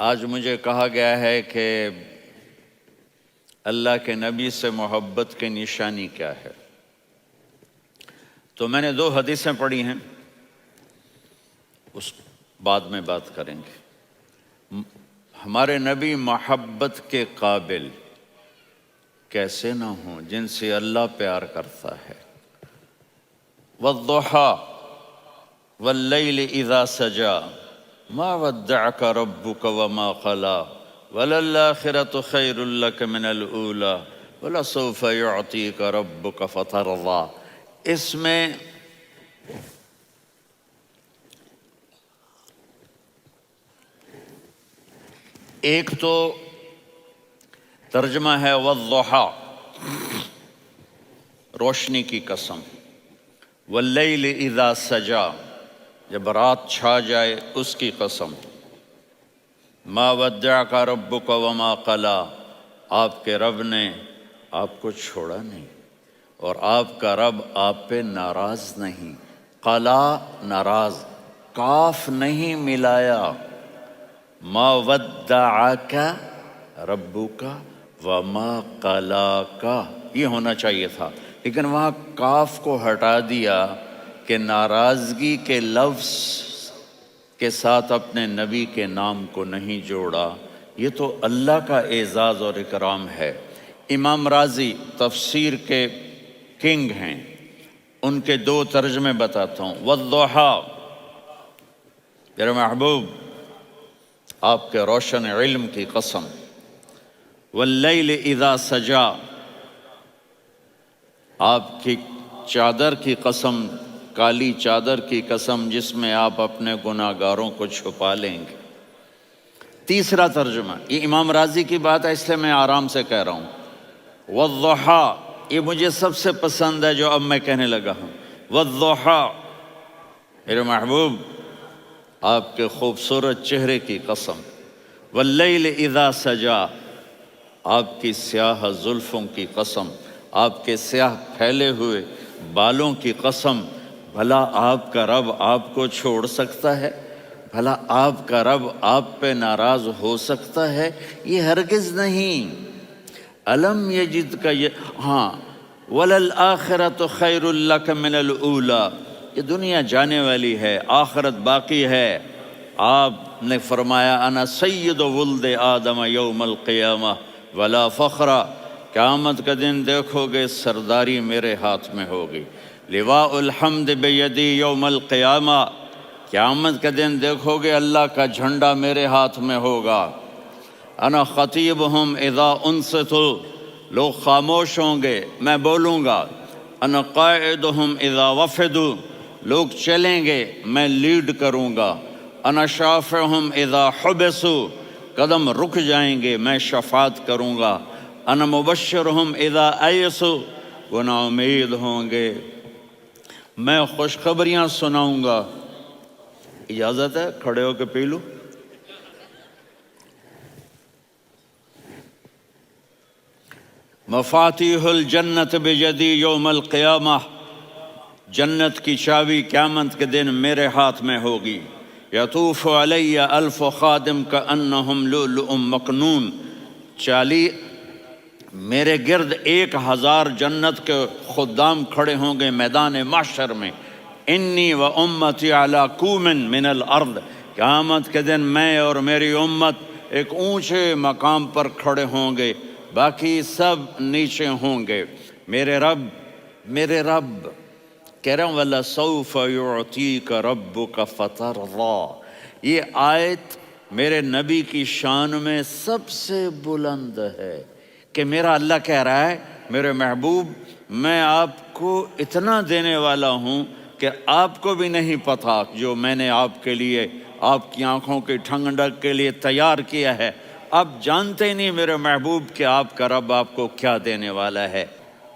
آج مجھے کہا گیا ہے کہ اللہ کے نبی سے محبت کی نشانی کیا ہے، تو میں نے 2 حدیثیں پڑھی ہیں، اس بعد میں بات کریں گے۔ ہمارے نبی محبت کے قابل کیسے نہ ہوں جن سے اللہ پیار کرتا ہے۔ والضحیٰ واللیل اذا سجا ما ودعک ربک وما قلی وللآخرۃ خیر لک من الاولی ولسوف یعطیک ربک فترضی۔ اس میں ایک تو ترجمہ ہے والضحیٰ، روشنی کی قسم، واللیل اذا سجا، جب رات چھا جائے اس کی قسم، ما ودعک ربک وما قلی، آپ کے رب نے آپ کو چھوڑا نہیں اور آپ کا رب آپ پہ ناراض نہیں۔ قلا ناراض، کاف نہیں ملایا، ما ودعک ربک وما قلاک یہ ہونا چاہیے تھا، لیکن وہاں کاف کو ہٹا دیا کہ ناراضگی کے لفظ کے ساتھ اپنے نبی کے نام کو نہیں جوڑا۔ یہ تو اللہ کا اعزاز اور اکرام ہے۔ امام رازی تفسیر کے کنگ ہیں، ان کے 2 ترجمے بتاتا ہوں۔ والضحیٰ، میرے محبوب آپ کے روشن علم کی قسم، واللیل اذا سجا، آپ کی چادر کی قسم، کالی چادر کی قسم جس میں آپ اپنے گناہ گاروں کو چھپا لیں گے۔ تیسرا ترجمہ، یہ امام رازی کی بات ہے اس لیے میں آرام سے کہہ رہا ہوں۔ والضحیٰ، یہ مجھے سب سے پسند ہے جو اب میں کہنے لگا ہوں۔ والضحیٰ، میرے محبوب آپ کے خوبصورت چہرے کی قسم، واللیل اذا سجا، آپ کی سیاہ زلفوں کی قسم، آپ کے سیاہ پھیلے ہوئے بالوں کی قسم۔ بھلا آپ کا رب آپ کو چھوڑ سکتا ہے؟ بھلا آپ کا رب آپ پہ ناراض ہو سکتا ہے؟ یہ ہرگز نہیں۔ الم یجد کا ہاں، وللآخرۃ خیر لک من الاولی، یہ دنیا جانے والی ہے، آخرت باقی ہے۔ آپ نے فرمایا انا سید ولد آدم یوم القیامہ ولا فخر، قیامت کا دن دیکھو گے سرداری میرے ہاتھ میں ہوگی۔ لواء الحمد بیدی یوم القیامہ، قیامت کا دن دیکھو گے اللہ کا جھنڈا میرے ہاتھ میں ہوگا۔ انا خطیبہم اذا انصتوا، لوگ خاموش ہوں گے میں بولوں گا۔ انا قائدہم اذا وفدوا، لوگ چلیں گے میں لیڈ کروں گا۔ انا شافعہم اذا حبسوا، قدم رک جائیں گے میں شفاعت کروں گا۔ انا مبشرہم اذا ایسوا، وہ نا امید ہوں گے میں خوشخبریاں سناؤں گا۔ اجازت ہے کھڑے ہو کے پی لوں؟ مفاتیح الجنت بیدی یوم القیامہ، جنت کی چابی قیامت کے دن میرے ہاتھ میں ہوگی۔ یطوف علی الف خادم کانہم لؤلؤ مکنون، میرے گرد 1000 جنت کے خدام کھڑے ہوں گے میدان محشر میں۔ انی و امتی علی کوم من الارض، قیامت کے دن میں اور میری امت ایک اونچے مقام پر کھڑے ہوں گے، باقی سب نیچے ہوں گے۔ میرے رب کہہ رہا ہوں وَلَسَوْفَ يُعْطِيكَ رَبُّكَ فَتَرْضَىٰ، یہ آیت میرے نبی کی شان میں سب سے بلند ہے کہ میرا اللہ کہہ رہا ہے میرے محبوب میں آپ کو اتنا دینے والا ہوں کہ آپ کو بھی نہیں پتہ جو میں نے آپ کے لیے، آپ کی آنکھوں کی ٹھنڈک کے لیے تیار کیا ہے۔ آپ جانتے نہیں میرے محبوب کہ آپ کا رب آپ کو کیا دینے والا ہے۔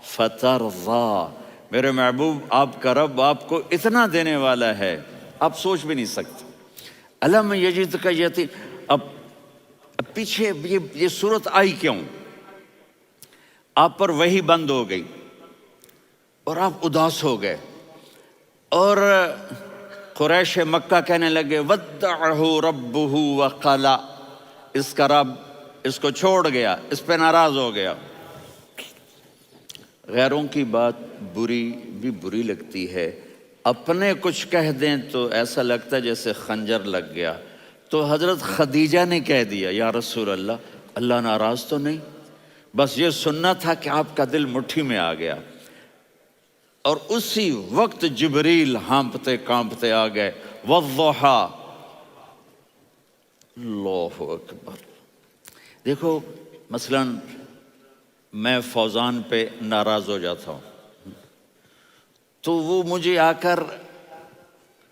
فَتَرْضَىٰ، میرے محبوب آپ کا رب آپ کو اتنا دینے والا ہے آپ سوچ بھی نہیں سکتے۔ الم یجد کا یتیم، اب پیچھے یہ صورت آئی کیوں؟ آپ پر وحی بند ہو گئی اور آپ اداس ہو گئے، اور قریش مکہ کہنے لگے وَدَّعَهُ رَبُّهُ وَقَلَا، اس کا رب اس کو چھوڑ گیا، اس پہ ناراض ہو گیا۔ غیروں کی بات بھی بری لگتی ہے، اپنے کچھ کہہ دیں تو ایسا لگتا ہے جیسے خنجر لگ گیا۔ تو حضرت خدیجہ نے کہہ دیا، یا رسول اللہ، اللہ ناراض تو نہیں؟ بس یہ سننا تھا کہ آپ کا دل مٹھی میں آ گیا۔ اور اسی وقت جبریل ہانپتے کانپتے آ گئے، والضحیٰ، اللہ اکبر۔ دیکھو مثلا میں فوزان پہ ناراض ہو جاتا ہوں تو وہ مجھے آ کر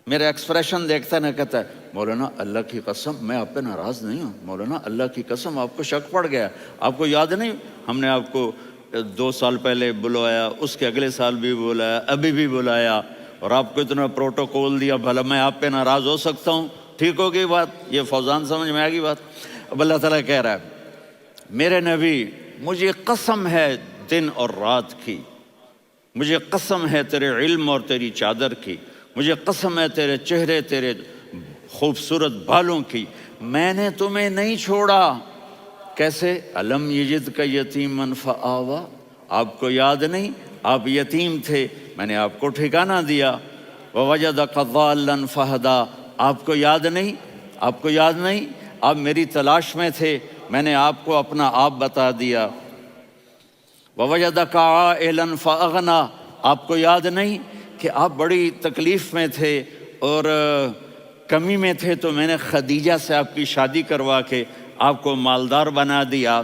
میرا ایکسپریشن دیکھتا نہ کہتا ہے، مولانا اللہ کی قسم میں آپ پہ ناراض نہیں ہوں، مولانا اللہ کی قسم آپ کو شک پڑ گیا، آپ کو یاد نہیں ہم نے آپ کو 2 سال پہلے بلوایا، اس کے اگلے سال بھی بلایا، ابھی بھی بلایا، اور آپ کو اتنا پروٹوکول دیا، بھلا میں آپ پہ ناراض ہو سکتا ہوں؟ ٹھیک ہوگی بات؟ یہ فوزان سمجھ میں آ گئی بات؟ اب اللہ تعالیٰ کہہ رہا ہے، میرے نبی مجھے قسم ہے دن اور رات کی، مجھے قسم ہے تیرے علم اور تیری چادر کی، مجھے قسم ہے تیرے چہرے، تیرے خوبصورت بالوں کی، میں نے تمہیں نہیں چھوڑا۔ کیسے؟ الم یجد کا یتیما فآویٰ، آپ کو یاد نہیں آپ یتیم تھے، میں نے آپ کو ٹھکانہ دیا۔ ووجدک ضالا فہدیٰ، آپ کو یاد نہیں، آپ کو یاد نہیں آپ میری تلاش میں تھے، میں نے آپ کو اپنا آپ بتا دیا۔ ووجدک عائلا فاغنیٰ، آپ کو یاد نہیں کہ آپ بڑی تکلیف میں تھے اور کمی میں تھے، تو میں نے خدیجہ سے آپ کی شادی کروا کے آپ کو مالدار بنا دیا۔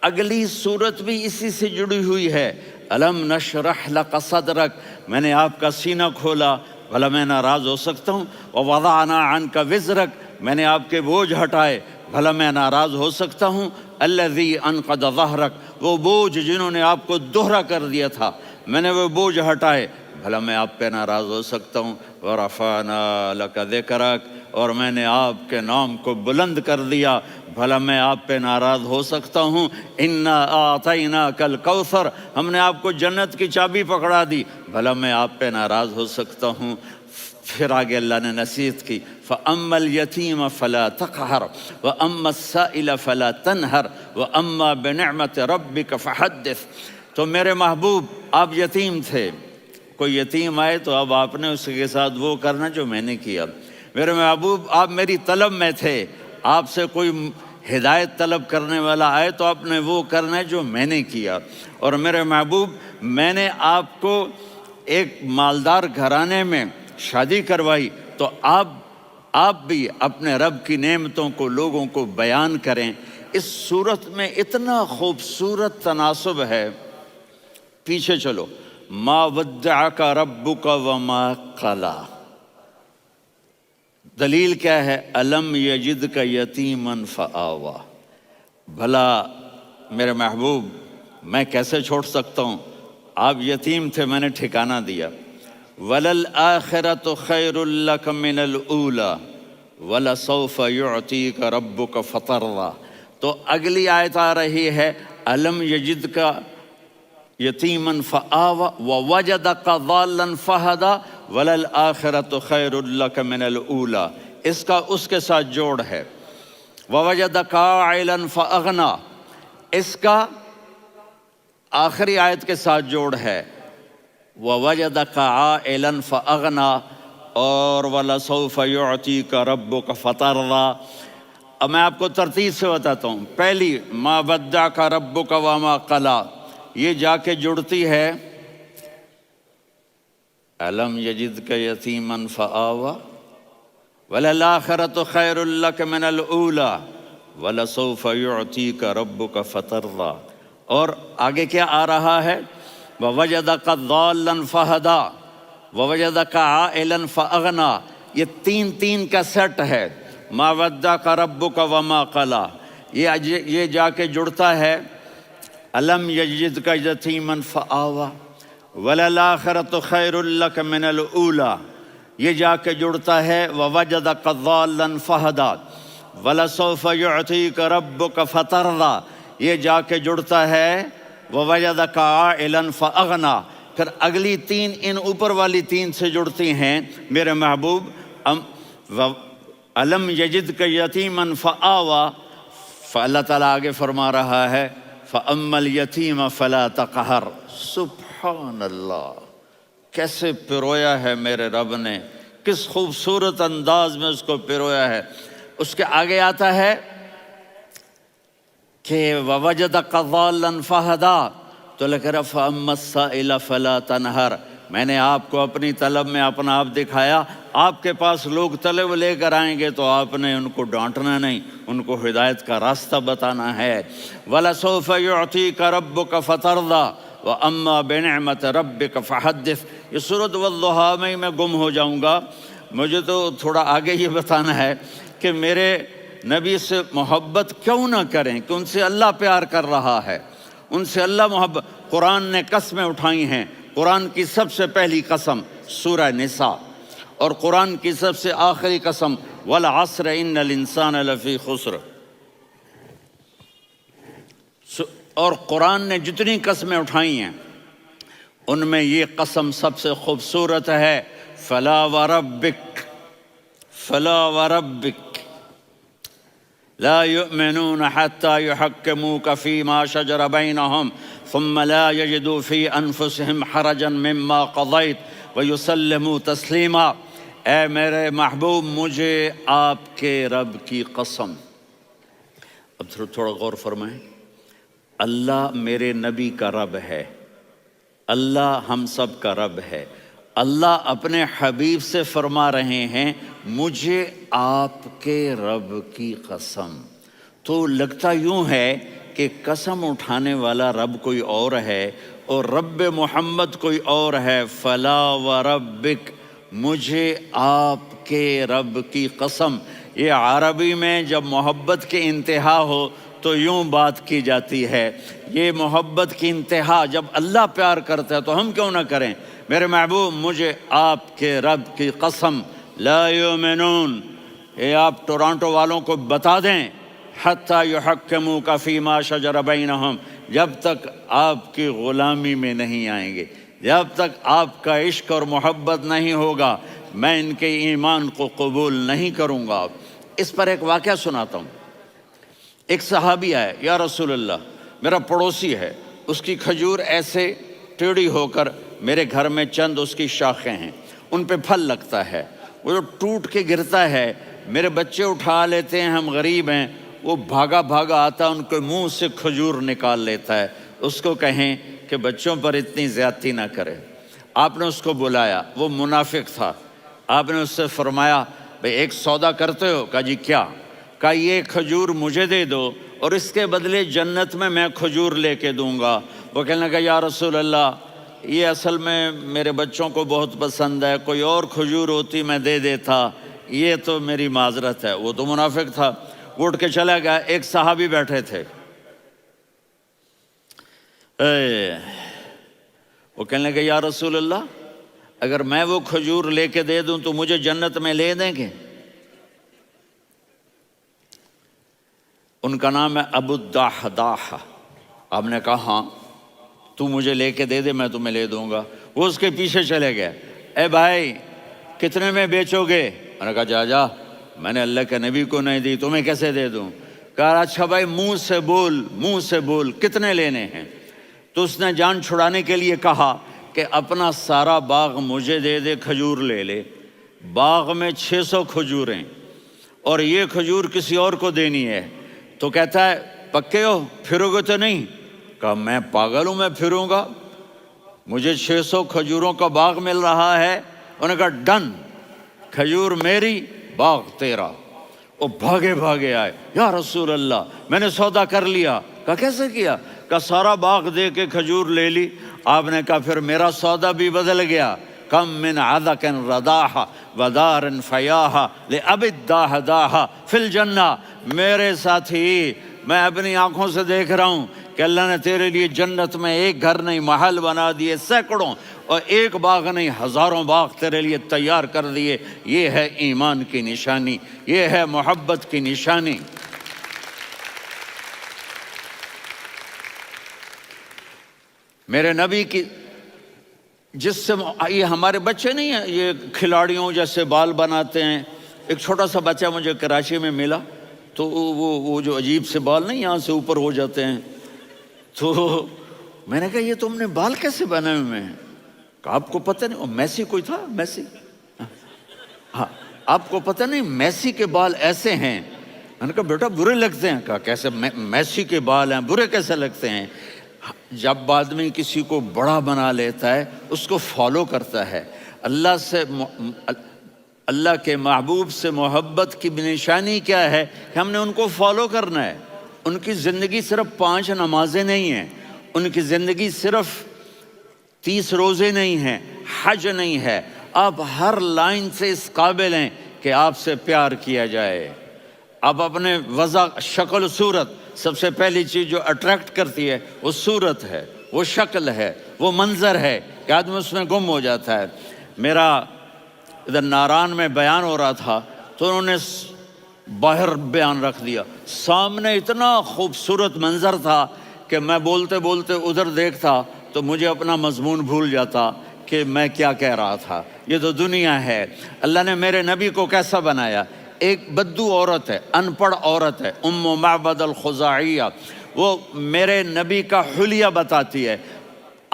اگلی صورت بھی اسی سے جڑی ہوئی ہے، الم نشرح لک صدرک، میں نے آپ کا سینہ کھولا، بھلا میں ناراض ہو سکتا ہوں؟ ووضعنا عنک وزرک، میں نے آپ کے بوجھ ہٹائے، بھلا میں ناراض ہو سکتا ہوں؟ الذی انقض ظہرک، وہ بوجھ جنہوں نے آپ کو دوہرا کر دیا تھا، میں نے وہ بوجھ ہٹائے، بھلا میں آپ پہ ناراض ہو سکتا ہوں؟ ورفعنا لک ذکرک، اور میں نے آپ کے نام کو بلند کر دیا، بھلا میں آپ پہ ناراض ہو سکتا ہوں؟ انا اعطیناک الکوثر، ہم نے آپ کو جنت کی چابی پکڑا دی، بھلا میں آپ پہ ناراض ہو سکتا ہوں؟ پھر آگے اللہ نے نصیحت کی، فَأَمَّا الْيَتِيمَ فَلَا تَقْهَرْ وَأَمَّا السَّائِلَ فَلَا تَنْهَرْ وَأَمَّا بِنِعْمَةِ رَبِّكَ فَحَدِّثْ۔ تو میرے محبوب آپ یتیم تھے، کوئی یتیم آئے تو اب آپ نے اس کے ساتھ وہ کرنا جو میں نے کیا۔ میرے محبوب آپ میری طلب میں تھے، آپ سے کوئی ہدایت طلب کرنے والا آئے تو آپ نے وہ کرنا ہے جو میں نے کیا۔ اور میرے محبوب میں نے آپ کو ایک مالدار گھرانے میں شادی کروائی، تو آپ بھی اپنے رب کی نعمتوں کو لوگوں کو بیان کریں۔ اس صورت میں اتنا خوبصورت تناسب ہے، پیچھے چلو، ما ودعک ربک وما قلی، دلیل کیا ہے؟ الم یجدک یتیما فآویٰ، بھلا میرے محبوب میں کیسے چھوڑ سکتا ہوں؟ آپ یتیم تھے، میں نے ٹھکانہ دیا۔ وَلَلْآخِرَةُ خَيْرٌ لَكَ مِنَ الْأُولَى وَلَسَوْفَ يُعْطِيكَ رَبُّكَ فَتَرْضَىٰ۔ تو اگلی آیت آ رہی ہے، الم یجدک یتیما فآویٰ ووجدک ضالا فہدیٰ وَلَلْآخِرَةُ خَيْرٌ لَكَ مِنَ الْأُولَىٰ، اس کا اس کے ساتھ جوڑ ہے۔ ووجدک عائلا فأغنیٰ، اس کا آخری آیت کے ساتھ جوڑ ہے، ووجدک عائلا فأغنیٰ، اور وَلَسَوْفَ يُعْطِيكَ رَبُّكَ فَتَرْضَىٰ۔ اب میں آپ کو ترتیب سے بتاتا ہوں۔ پہلی ما ودعک ربک وما قلی، یہ جا کے جڑتی ہے الم یجدک یتیما فآویٰ وَلَلْآخِرَةُ خَيْرٌ لَكَ مِنَ الْأُولَىٰ وَلَسَوْفَ يُعْطِيكَ رَبُّكَ فَتَرْضَىٰ۔ اور آگے کیا آ رہا ہے؟ وَوَجَدَكَ ضَالًّا فَهَدَىٰ وَوَجَدَكَ عَائِلًا فَأَغْنَىٰ، یہ تین کا سیٹ ہے۔ ما وَدَّعَكَ رَبُّكَ وَمَا قَلَىٰ، یہ جا کے جڑتا ہے الم یجدک یتیما فآویٰ وَلَلْآخِرَةُ خَيْرٌ لَكَ مِنَ الْأُولَىٰ، یہ جا کے جڑتا ہے وَوَجَدَكَ ضَالًّا فَهَدَىٰ وَلَسَوْفَ يُعْطِيكَ رَبُّكَ فَتَرْضَىٰ، یہ جا کے جڑتا ہے وَوَجَدَكَ عَائِلًا فَأَغْنَىٰ۔ پھر اگلی تین ان اوپر والی تین سے جڑتی ہیں میرے محبوب، الم یجدک یتیما فآویٰ اللہ تعالیٰ آگے فرما رہا ہے فَأَمَّا الْيَتِيمَ فَلَا تَقْهَرْ. سبحان اللہ، کیسے پرویا ہے میرے رب نے، کس خوبصورت انداز میں اس کو پرویا ہے. اس کے آگے آتا ہے کہ وَوَجَدَكَ ضَالًّا فَهَدَىٰ، تو لکھ رہا فَأَمَّا السَّائِلَ فَلَا تَنْهَرْ. میں نے آپ کو اپنی طلب میں اپنا آپ دکھایا. آپ کے پاس لوگ طلب لے کر آئیں گے تو آپ نے ان کو ڈانٹنا نہیں، ان کو ہدایت کا راستہ بتانا ہے. وَلَسَوْفَ يُعْطِيكَ رَبُّكَ فَتَرْضَىٰ وَأَمَّا بِنِعْمَةِ رَبِّكَ فَحَدِّثْ. یہ سورۃ والضحیٰ میں گم ہو جاؤں گا. مجھے تو تھوڑا آگے یہ بتانا ہے کہ میرے نبی سے محبت کیوں نہ کریں، کہ ان سے اللہ پیار کر رہا ہے، ان سے اللہ محبت. قرآن نے قسمیں اٹھائی ہیں. قرآن کی سب سے پہلی قسم سورہ نساء، اور قرآن کی سب سے آخری قسم وَالْعَصْرِ إِنَّ الْإِنسَانَ لَفِي خُسْرٍ. اور قرآن نے جتنی قسمیں اٹھائی ہیں ان میں یہ قسم سب سے خوبصورت ہے. فَلَا وَرَبِّكَ فَلَا وَرَبِّكَ لَا يُؤْمِنُونَ حَتَّى يُحَكِّمُوكَ فِي مَا شَجَرَ بَيْنَهُمْ ثُمَّ لَا يَجِدُوا فِي أَنفُسِهِمْ حَرَجًا مِّمَّا قَضَيْتَ وَيُسَلِّمُوا تَسْلِيمًا. اے میرے محبوب، مجھے آپ کے رب کی قسم. اب تھوڑا غور فرمائیں. اللہ میرے نبی کا رب ہے، اللہ ہم سب کا رب ہے. اللہ اپنے حبیب سے فرما رہے ہیں مجھے آپ کے رب کی قسم. تو لگتا یوں ہے کہ قسم اٹھانے والا رب کوئی اور ہے اور رب محمد کوئی اور ہے. فلا وربک، مجھے آپ کے رب کی قسم. یہ عربی میں جب محبت کی انتہا ہو تو یوں بات کی جاتی ہے. یہ محبت کی انتہا جب اللہ پیار کرتا ہے تو ہم کیوں نہ کریں. میرے محبوب، مجھے آپ کے رب کی قسم. لا یؤمنون، یہ آپ ٹورانٹو والوں کو بتا دیں حتیٰ یحکموک فیما شجر بینہم، جب تک آپ کی غلامی میں نہیں آئیں گے، جب تک آپ کا عشق اور محبت نہیں ہوگا، میں ان کے ایمان کو قبول نہیں کروں گا. اس پر ایک واقعہ سناتا ہوں. ایک صحابی آئے، یا رسول اللہ، میرا پڑوسی ہے، اس کی کھجور ایسے ٹیڑھی ہو کر میرے گھر میں چند اس کی شاخیں ہیں، ان پہ پھل لگتا ہے، وہ جو ٹوٹ کے گرتا ہے میرے بچے اٹھا لیتے ہیں، ہم غریب ہیں، وہ بھاگا بھاگا آتا ان کے منہ سے کھجور نکال لیتا ہے. اس کو کہیں کہ بچوں پر اتنی زیادتی نہ کرے. آپ نے اس کو بلایا، وہ منافق تھا. آپ نے اس سے فرمایا بھئی ایک سودا کرتے ہو؟ کہا جی کیا؟ کہا یہ کھجور مجھے دے دو اور اس کے بدلے جنت میں کھجور لے کے دوں گا. وہ کہنے لگا یا رسول اللہ، یہ اصل میں میرے بچوں کو بہت پسند ہے، کوئی اور کھجور ہوتی میں دے دیتا، یہ تو میری معذرت ہے. وہ تو منافق تھا، وہ اٹھ کے چلا گیا. ایک صحابی بیٹھے تھے، وہ کہنے لگے یا رسول اللہ، اگر میں وہ کھجور لے کے دے دوں تو مجھے جنت میں لے دیں گے؟ ان کا نام ہے ابو الدحداح. آپ نے کہا ہاں تو مجھے لے کے دے دے، میں تمہیں لے دوں گا. وہ اس کے پیچھے چلے گئے. اے بھائی کتنے میں بیچو گے؟ میں نے کہا جا میں نے اللہ کے نبی کو نہیں دی، تمہیں کیسے دے دوں؟ کہا اچھا بھائی منہ سے بول کتنے لینے ہیں؟ تو اس نے جان چھڑانے کے لیے کہا کہ اپنا سارا باغ مجھے دے دے، کھجور لے لے. باغ میں 600 کھجوریں اور یہ کھجور کسی اور کو دینی ہے. تو کہتا ہے پکے ہو، پھرو گے تو نہیں؟ کہا میں پاگل ہوں، میں پھروں گا؟ مجھے 600 کھجوروں کا باغ مل رہا ہے. انہوں نے کہا ڈن، کھجور میری، باغ تیرا. وہ بھاگے آئے، یا رسول اللہ میں نے سودا کر لیا. کہا کیسے کیا؟ کہا سارا باغ دے کے کھجور لے لی. آپ نے کہا پھر میرا سودا بھی بدل گیا. کم من عدق رداح ودار فیاح لأبی الدحداح فی الجنہ. میرے ساتھی، میں اپنی آنکھوں سے دیکھ رہا ہوں کہ اللہ نے تیرے لیے جنت میں ایک گھر نہیں محل بنا دیے سینکڑوں، اور ایک باغ نہیں ہزاروں باغ تیرے لیے تیار کر دیے. یہ ہے ایمان کی نشانی، یہ ہے محبت کی نشانی. میرے نبی کی جس سے یہ ہمارے بچے نہیں ہیں، یہ کھلاڑیوں جیسے بال بناتے ہیں. ایک چھوٹا سا بچہ مجھے کراچی میں ملا تو وہ جو عجیب سے بال نہیں یہاں سے اوپر ہو جاتے ہیں، تو میں نے کہا یہ تم نے بال کیسے بنائے ہوئے ہیں؟ کہا آپ کو پتہ نہیں، میسی کوئی تھا، میسی، ہاں آپ کو پتہ نہیں میسی کے بال ایسے ہیں؟ میں نے کہا بیٹا برے لگتے ہیں۔ کہا کیسے؟ میسی کے بال ہیں برے کیسے لگتے ہیں؟ جب آدمی کسی کو بڑا بنا لیتا ہے اس کو فالو کرتا ہے، اللہ کے محبوب سے محبت کی نشانی کیا ہے کہ ہم نے ان کو فالو کرنا ہے۔ ان کی زندگی صرف 5 نمازیں نہیں ہیں، ان کی زندگی صرف 30 روزے نہیں ہیں، حج نہیں ہے۔ آپ ہر لائن سے اس قابل ہیں کہ آپ سے پیار کیا جائے۔ آپ اپنے وضع، شکل، صورت، سب سے پہلی چیز جو اٹریکٹ کرتی ہے وہ صورت ہے، وہ شکل ہے، وہ منظر ہے کہ آدمی اس میں گم ہو جاتا ہے۔ میرا ادھر ناران میں بیان ہو رہا تھا تو انہوں نے باہر بیان رکھ دیا، سامنے اتنا خوبصورت منظر تھا کہ میں بولتے بولتے ادھر دیکھتا تو مجھے اپنا مضمون بھول جاتا کہ میں کیا کہہ رہا تھا۔ یہ تو دنیا ہے۔ اللہ نے میرے نبی کو کیسا بنایا؟ ایک بدو عورت ہے، ان پڑھ عورت ہے، ام معبد الخزاعیہ، وہ میرے نبی کا حلیہ بتاتی ہے۔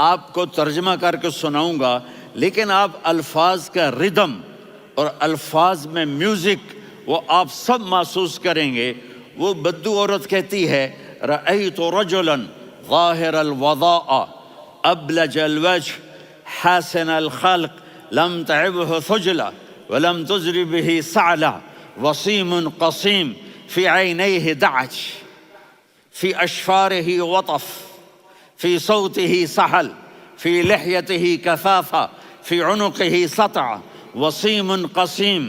آپ کو ترجمہ کر کے سناؤں گا، لیکن آپ الفاظ کا ردم اور الفاظ میں میوزک وہ آپ سب محسوس کریں گے۔ وہ بدو عورت کہتی ہے رأیت رجلا ظاہر الوضاء ابلج الوجه حاسن الخلق لم تعبه ثجلة ولم تزر به سعلة وصيم قصيم في عينيه دعج في أشفاره وطف في صوته سحل في لحيته كثافة في عنقه سطع وصيم قصيم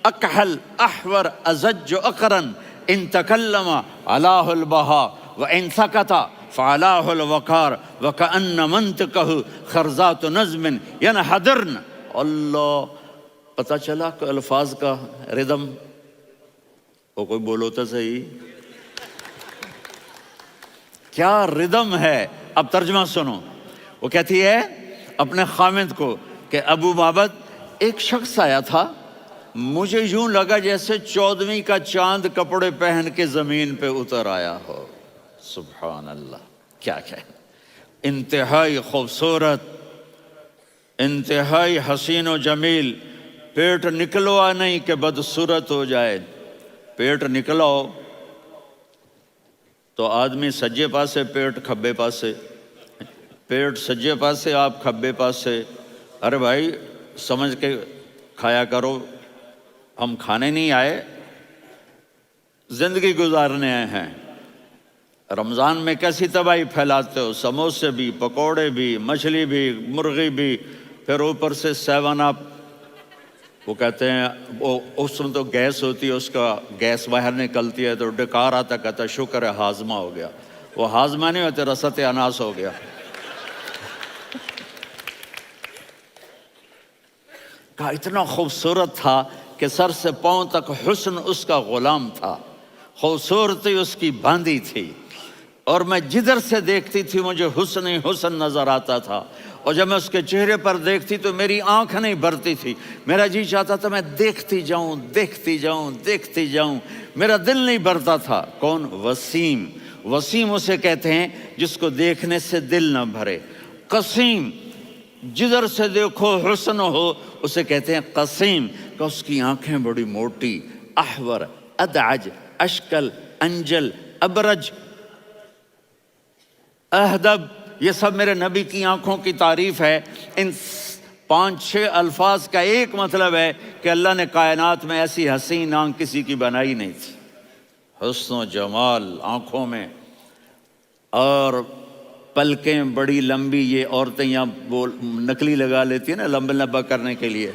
أكحل أحور أزج أقرن إن تكلم علاه البهاء وإن سكت فعلاه الوقار وكأن منطقه خرزات نظم ينحدرن۔ اللہ، پتہ چلا کہ الفاظ کا ردم، وہ کوئی بولو تو صحیح، کیا ردم ہے۔ اب ترجمہ سنو۔ وہ کہتی ہے اپنے خامند کو کہ ابو معبد، ایک شخص آیا تھا، مجھے یوں لگا جیسے 14ویں کا چاند کپڑے پہن کے زمین پہ اتر آیا ہو۔ سبحان اللہ، کیا کہیں، انتہائی خوبصورت، انتہائی حسین و جمیل۔ پیٹ نکلوا نہیں کہ بدصورت ہو جائے، پیٹ نکلاؤ تو آدمی سجے پاسے پیٹ کھبے پاسے، پیٹ سجے پاسے آپ کھبے پاسے۔ ارے بھائی سمجھ کے کھایا کرو، ہم کھانے نہیں آئے، زندگی گزارنے آئے ہیں۔ رمضان میں کیسی تباہی پھیلاتے ہو، سموسے بھی، پکوڑے بھی، مچھلی بھی، مرغی بھی، پھر اوپر سے 7 اپ، وہ کہتے ہیں وہ اس میں تو گیس ہوتی ہے، اس کا گیس باہر نکلتی ہے تو ڈکار آتا، کہتا شکر ہے ہاضمہ ہو گیا۔ وہ ہاضمہ نہیں ہوتے، رست اناس ہو گیا۔ کہا اتنا خوبصورت تھا کہ سر سے پاؤں تک حسن اس کا غلام تھا، خوبصورتی اس کی باندھی تھی، اور میں جدھر سے دیکھتی تھی مجھے حسن ہی حسن نظر آتا تھا، اور جب میں اس کے چہرے پر دیکھتی تو میری آنکھ نہیں بھرتی تھی، میرا جی چاہتا تھا میں دیکھتی جاؤں دیکھتی جاؤں دیکھتی جاؤں، میرا دل نہیں بھرتا تھا۔ کون؟ وسیم۔ وسیم اسے کہتے ہیں جس کو دیکھنے سے دل نہ بھرے۔ قسیم، جدھر سے دیکھو حسن ہو، اسے کہتے ہیں قسیم، کہ اس کی آنکھیں بڑی موٹی، احور، ادعج، اشکل، انجل، ابرج، اہدب، یہ سب میرے نبی کی آنکھوں کی تعریف ہے۔ ان 5-6 الفاظ کا ایک مطلب ہے کہ اللہ نے کائنات میں ایسی حسین آنکھ کسی کی بنائی نہیں تھی۔ حسن و جمال آنکھوں میں، اور پلکیں بڑی لمبی، یہ عورتیں یہاں نکلی لگا لیتی ہیں نا لمبا لمبا کرنے کے لیے،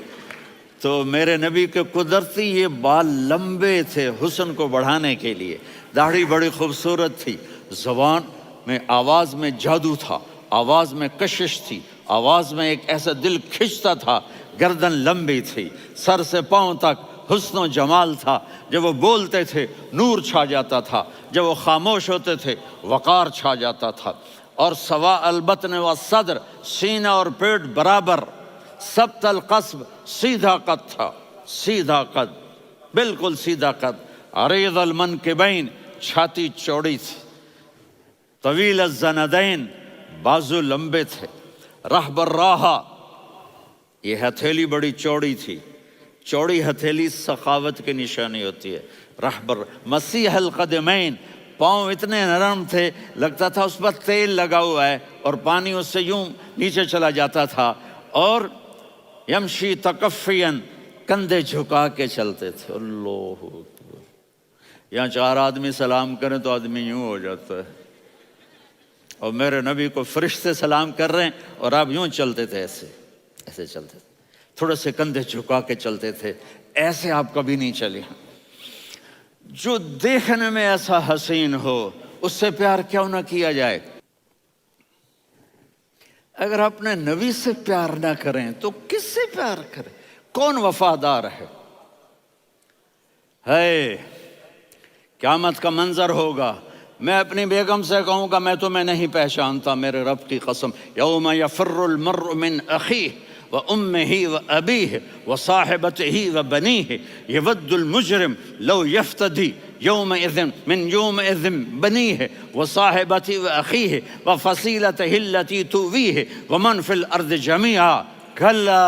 تو میرے نبی کے قدرتی یہ بال لمبے تھے حسن کو بڑھانے کے لیے۔ داڑھی بڑی خوبصورت تھی، زبان میں، آواز میں جادو تھا، آواز میں کشش تھی، آواز میں ایک ایسا دل کھنچتا تھا، گردن لمبی تھی، سر سے پاؤں تک حسن و جمال تھا۔ جب وہ بولتے تھے نور چھا جاتا تھا، جب وہ خاموش ہوتے تھے وقار چھا جاتا تھا۔ اور سوا البطن و صدر، سینہ اور پیٹ برابر، سبت القصب، سیدھا قد تھا، سیدھا قد، بالکل سیدھا قد۔ عریض المنکبین، چھاتی چوڑی تھی، طویل الزندین، بازو لمبے تھے، رحب الراحہ، یہ ہتھیلی بڑی چوڑی تھی، چوڑی ہتھیلی سخاوت کی نشانی ہوتی ہے، مسیح القدمین، پاؤں اتنے نرم تھے لگتا تھا اس پر تیل لگا ہوا ہے اور پانی اس سے یوں نیچے چلا جاتا تھا، اور یمشی تکفین، کندھے جھکا کے چلتے تھے۔ اللہ اکبر، یہاں 4 آدمی سلام کریں تو آدمی یوں ہو جاتا ہے، اور میرے نبی کو فرشتے سلام کر رہے ہیں اور آپ یوں چلتے تھے، ایسے چلتے تھے، تھوڑے سے کندھے جھکا کے چلتے تھے، ایسے آپ کبھی نہیں چلے۔ جو دیکھنے میں ایسا حسین ہو اس سے پیار کیوں نہ کیا جائے؟ اگر اپنے نبی سے پیار نہ کریں تو کس سے پیار کریں؟ کون وفادار ہے؟ قیامت کا منظر ہوگا، میں اپنی بیگم سے کہوں گا میں تمہیں نہیں پہچانتا، میرے رب کی قسم، یوم یفر المرء من اخیہ وامہ وابیہ وصاحبتہ وبنیہ یود المجرم لو یفتدی یومئذ من یومئذ بنیہ وصاحبتہ واخیہ وفصیلتہ التی تؤویہ ومن فی الارض جمیعا کلا،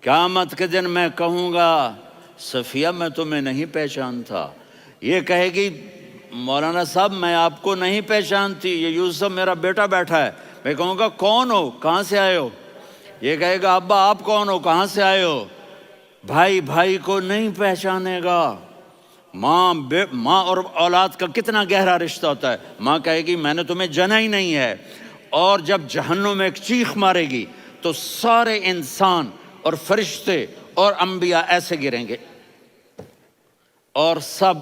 قیامت کے دن میں کہوں گا صفیہ میں تمہیں نہیں پہچانتا، یہ کہے گی مولانا صاحب میں آپ کو نہیں پہچانتی، یہ یوسف میرا بیٹا بیٹھا ہے، میں کہوں گا کون ہو، کہاں سے آئے ہو؟ یہ کہے گا ابا آپ کون ہو، کہاں سے آئے ہو؟ بھائی بھائی کو نہیں پہچانے گا۔ ماں اور اولاد کا کتنا گہرا رشتہ ہوتا ہے، ماں کہے گی میں نے تمہیں جنا ہی نہیں ہے، اور جب جہنم میں ایک چیخ مارے گی تو سارے انسان اور فرشتے اور انبیاء ایسے گریں گے، اور سب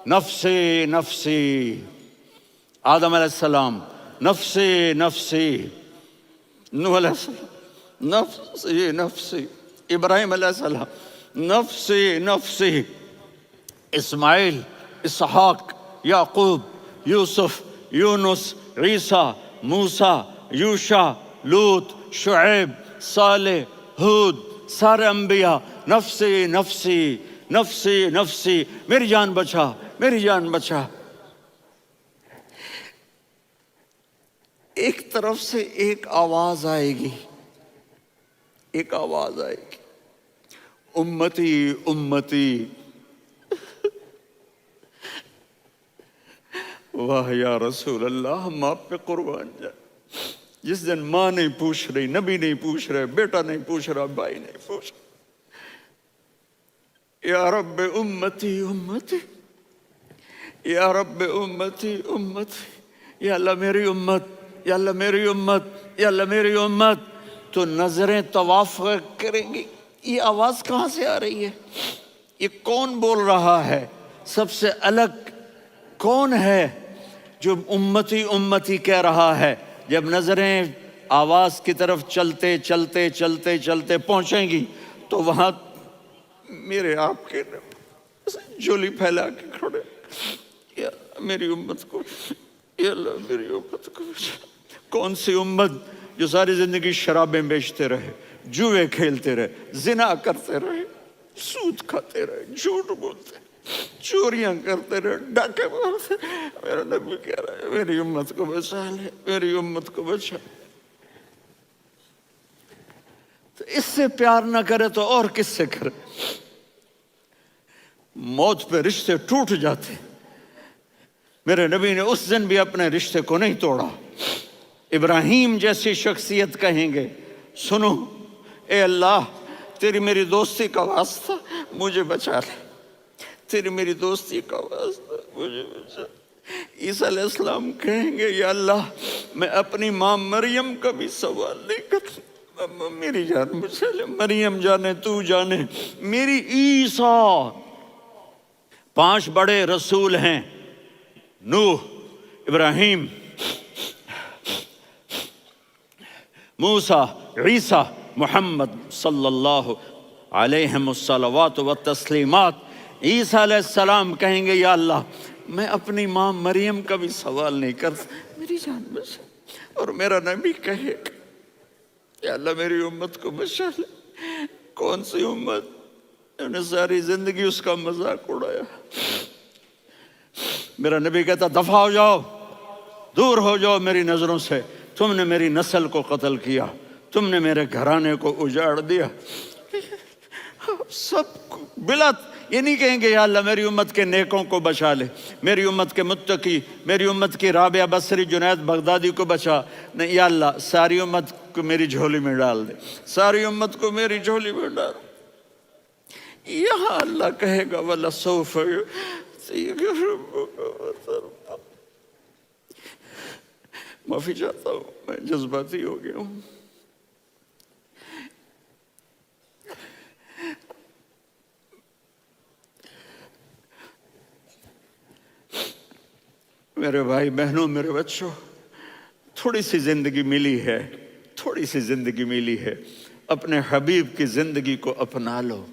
نفسی نفسی، آدم علیہ السلام نفسی نفسی، نوح علیہ السلام نفسی نفسی، ابراہیم علیہ السلام نفسی نفسی، اسماعیل، اسحاق، یعقوب، یوسف، یونس، عیسیٰ، موسیٰ، یوشع، لوط، شعیب، صالح، ہود، سارے انبیاء نفسی نفسی نفسی نفسی، میری جان بچا میری جان بچا۔ ایک طرف سے ایک آواز آئے گی، ایک آواز آئے گی، امتی امتی، واہ یا رسول اللہ ہم آپ پہ قربان جائیں۔ جس دن ماں نہیں پوچھ رہی، نبی نہیں پوچھ رہے، بیٹا نہیں پوچھ رہا، بھائی نہیں پوچھ رہا، یا رب امتی امتی، یا رب امتی امتی، یا اللہ میری امت، یا اللہ میری امت، یا اللہ میری امت، تو نظریں طواف کریں گی، یہ آواز کہاں سے آ رہی ہے؟ یہ کون بول رہا ہے؟ سب سے الگ کون ہے جو امتی امتی کہہ رہا ہے؟ جب نظریں آواز کی طرف چلتے چلتے چلتے چلتے پہنچیں گی تو وہاں میرے آپ کے جولی پھیلا کے کھڑے، یا میری امت کو، یا اللہ میری امت کو۔ کون سی امت جو ساری زندگی شرابیں بیچتے رہے، جوئے کھیلتے رہے، زنا کرتے رہے، سود کھاتے رہے، جھوٹ بولتے رہے، چوریاں کرتے رہے، ڈاکے مارتے رہے؟ میرا نبی کہہ رہا ہے میری امت کو بچا لے، میری امت کو بچا۔ تو اس سے پیار نہ کرے تو اور کس سے کرے؟ موت پہ رشتے ٹوٹ جاتے، میرے نبی نے اس دن بھی اپنے رشتے کو نہیں توڑا۔ ابراہیم جیسی شخصیت کہیں گے سنو اے اللہ تیری میری دوستی کا واسطہ مجھے بچا لے، تیری میری دوستی کا واسطہ مجھے بچا۔ عیسیٰ علیہ السلام کہیں گے یا اللہ میں اپنی ماں مریم کا بھی سوال نہیں کرتا، میری جان بچا لے، مریم جانے تو جانے میری عیسیٰ۔ 5 بڑے رسول ہیں، نوح، ابراہیم، موسیٰ، عیسیٰ، محمد صلی اللہ علیہ الصلوات والتسلیمات۔ عیسیٰ علیہ السلام کہیں گے یا اللہ میں اپنی ماں مریم کا بھی سوال نہیں کرتا، میری جان بچا۔ اور میرا نبی کہے یا اللہ میری امت کو بچا لے۔ کون سی امت؟ میں نے ساری زندگی اس کا مذاق اڑایا۔ میرا نبی کہتا دفع ہو جاؤ، دور ہو جاؤ میری نظروں سے، تم نے میری نسل کو قتل کیا، تم نے میرے گھرانے کو اجاڑ دیا۔ سب بلا یہ نہیں کہیں گے یا اللہ میری امت کے نیکوں کو بچا لے، میری امت کے متقی، میری امت کی رابعہ بصری جنید بغدادی کو بچا، نہیں یا اللہ ساری امت کو میری جھولی میں ڈال دے، ساری امت کو میری جھولی میں ڈال۔ یہاں اللہ کہے گا وَلَسَوْفَ معافی چاہتا ہوں، میں جذباتی ہو گیا ہوں۔ میرے بھائی بہنوں، میرے بچوں، تھوڑی سی زندگی ملی ہے، تھوڑی سی زندگی ملی ہے، اپنے حبیب کی زندگی کو اپنا لو۔